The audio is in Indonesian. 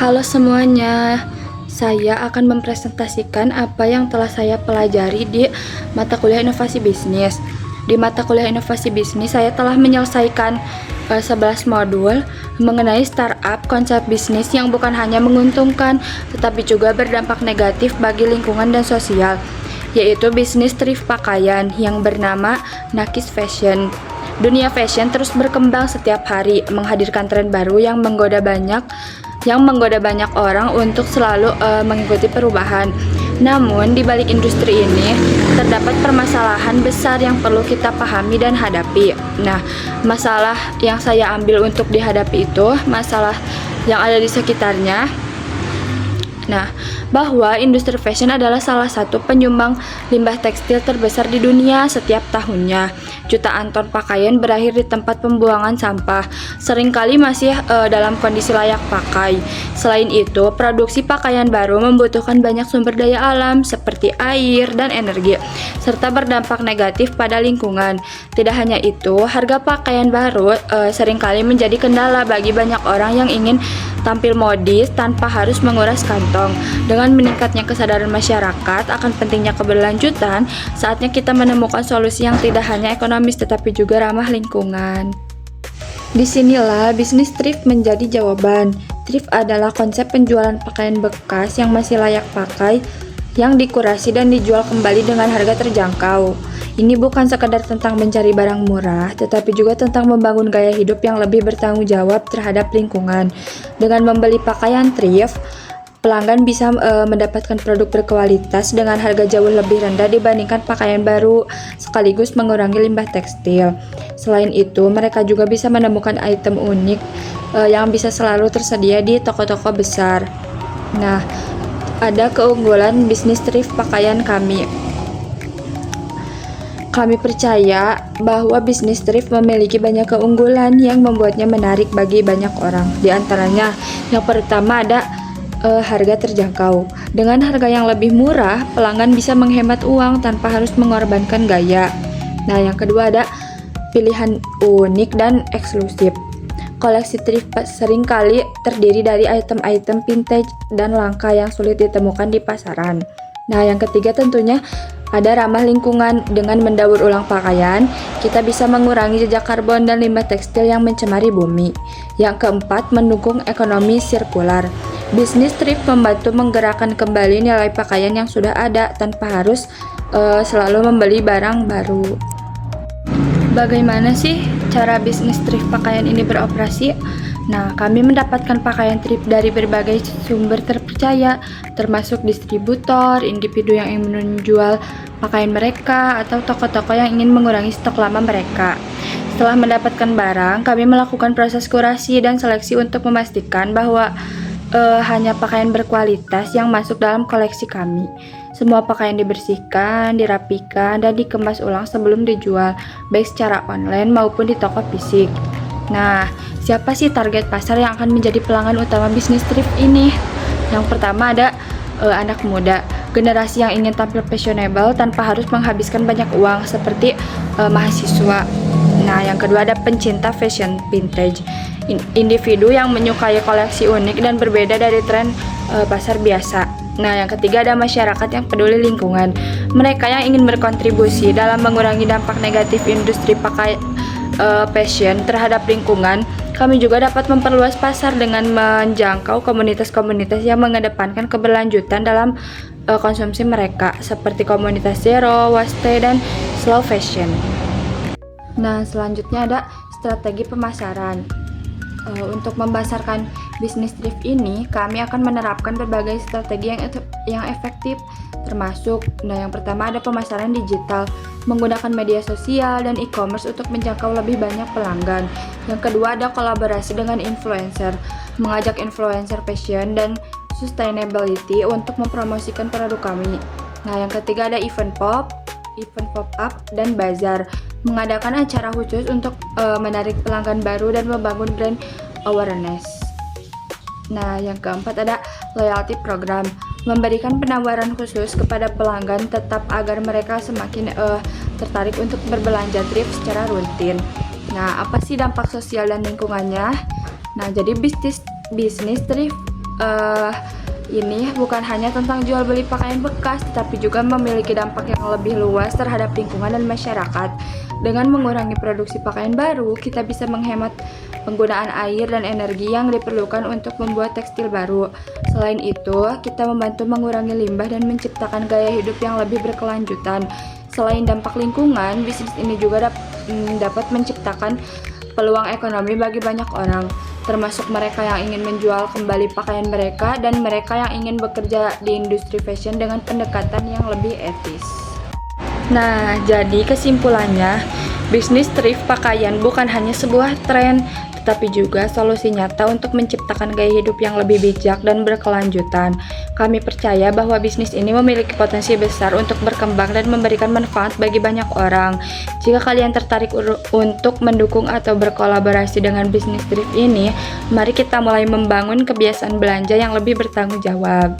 Halo semuanya, saya akan mempresentasikan apa yang telah saya pelajari di mata kuliah inovasi bisnis. Di mata kuliah inovasi bisnis, saya telah menyelesaikan 11 modul mengenai startup, konsep bisnis yang bukan hanya menguntungkan, tetapi juga berdampak negatif bagi lingkungan dan sosial, yaitu bisnis thrift pakaian yang bernama Nakis Fashion. Dunia fashion terus berkembang setiap hari, menghadirkan tren baru yang menggoda banyak orang untuk selalu mengikuti perubahan. Namun, di balik industri ini terdapat permasalahan besar yang perlu kita pahami dan hadapi. Nah, masalah yang saya ambil untuk dihadapi itu masalah yang ada di sekitarnya. Nah, bahwa industri fashion adalah salah satu penyumbang limbah tekstil terbesar di dunia setiap tahunnya. Jutaan ton pakaian berakhir di tempat pembuangan sampah, seringkali masih dalam kondisi layak pakai. Selain itu, produksi pakaian baru membutuhkan banyak sumber daya alam seperti air dan energi, serta berdampak negatif pada lingkungan. Tidak hanya itu, harga pakaian baru seringkali menjadi kendala bagi banyak orang yang ingin tampil modis tanpa harus menguras kantong. Dengan meningkatnya kesadaran masyarakat akan pentingnya keberlanjutan, saatnya kita menemukan solusi yang tidak hanya ekonomis tetapi juga ramah lingkungan. Disinilah bisnis thrift menjadi jawaban. Thrift adalah konsep penjualan pakaian bekas yang masih layak pakai, yang dikurasi dan dijual kembali dengan harga terjangkau. Ini bukan sekadar tentang mencari barang murah, tetapi juga tentang membangun gaya hidup yang lebih bertanggung jawab terhadap lingkungan. Dengan membeli pakaian thrift, pelanggan bisa mendapatkan produk berkualitas dengan harga jauh lebih rendah dibandingkan pakaian baru, sekaligus mengurangi limbah tekstil. Selain itu, mereka juga bisa menemukan item unik yang bisa selalu tersedia di toko-toko besar. Nah, ada keunggulan bisnis thrift pakaian kami. Kami percaya bahwa bisnis thrift memiliki banyak keunggulan yang membuatnya menarik bagi banyak orang. Di antaranya, yang pertama ada harga terjangkau. Dengan harga yang lebih murah, pelanggan bisa menghemat uang tanpa harus mengorbankan gaya. Nah, yang kedua ada pilihan unik dan eksklusif. Koleksi thrift seringkali terdiri dari item-item vintage dan langka yang sulit ditemukan di pasaran. Nah, yang ketiga tentunya ada ramah lingkungan. Dengan mendaur ulang pakaian, kita bisa mengurangi jejak karbon dan limbah tekstil yang mencemari bumi. Yang keempat, mendukung ekonomi sirkular. Bisnis thrift membantu menggerakkan kembali nilai pakaian yang sudah ada tanpa harus selalu membeli barang baru. Bagaimana sih cara bisnis thrift pakaian ini beroperasi? Nah, kami mendapatkan pakaian thrift dari berbagai sumber terpercaya, termasuk distributor, individu yang ingin menjual pakaian mereka, atau toko-toko yang ingin mengurangi stok lama mereka. Setelah mendapatkan barang, kami melakukan proses kurasi dan seleksi untuk memastikan bahwa hanya pakaian berkualitas yang masuk dalam koleksi kami. Semua pakaian dibersihkan, dirapikan, dan dikemas ulang sebelum dijual, baik secara online maupun di toko fisik. Nah, siapa sih target pasar yang akan menjadi pelanggan utama bisnis thrift ini? Yang pertama ada anak muda, generasi yang ingin tampil fashionable tanpa harus menghabiskan banyak uang seperti mahasiswa. Nah, yang kedua ada pencinta fashion vintage, individu yang menyukai koleksi unik dan berbeda dari tren pasar biasa. Nah, yang ketiga ada masyarakat yang peduli lingkungan, mereka yang ingin berkontribusi dalam mengurangi dampak negatif industri fashion terhadap lingkungan. Kami juga dapat memperluas pasar dengan menjangkau komunitas-komunitas yang mengedepankan keberlanjutan dalam konsumsi mereka, seperti komunitas zero waste dan slow fashion. Nah, selanjutnya ada strategi pemasaran. Untuk membasarkan bisnis thrift ini, kami akan menerapkan berbagai strategi yang efektif, termasuk yang pertama ada pemasaran digital, menggunakan media sosial dan e-commerce untuk menjangkau lebih banyak pelanggan. Yang kedua ada kolaborasi dengan influencer, mengajak influencer fashion dan sustainability untuk mempromosikan produk kami. Nah, yang ketiga ada event pop-up dan bazar, mengadakan acara khusus untuk menarik pelanggan baru dan membangun brand awareness. Nah, yang keempat ada loyalty program, memberikan penawaran khusus kepada pelanggan tetap agar mereka semakin tertarik untuk berbelanja thrift secara rutin. Nah, apa sih dampak sosial dan lingkungannya? Nah, jadi bisnis thrift ini bukan hanya tentang jual beli pakaian bekas, tetapi juga memiliki dampak yang lebih luas terhadap lingkungan dan masyarakat. Dengan mengurangi produksi pakaian baru, kita bisa menghemat penggunaan air dan energi yang diperlukan untuk membuat tekstil baru. Selain itu, kita membantu mengurangi limbah dan menciptakan gaya hidup yang lebih berkelanjutan. Selain dampak lingkungan, bisnis ini juga dapat menciptakan peluang ekonomi bagi banyak orang, termasuk mereka yang ingin menjual kembali pakaian mereka dan mereka yang ingin bekerja di industri fashion dengan pendekatan yang lebih etis. Nah, jadi kesimpulannya, bisnis thrift pakaian bukan hanya sebuah tren, tetapi juga solusi nyata untuk menciptakan gaya hidup yang lebih bijak dan berkelanjutan. Kami percaya bahwa bisnis ini memiliki potensi besar untuk berkembang dan memberikan manfaat bagi banyak orang. Jika kalian tertarik untuk mendukung atau berkolaborasi dengan bisnis thrift ini, mari kita mulai membangun kebiasaan belanja yang lebih bertanggung jawab.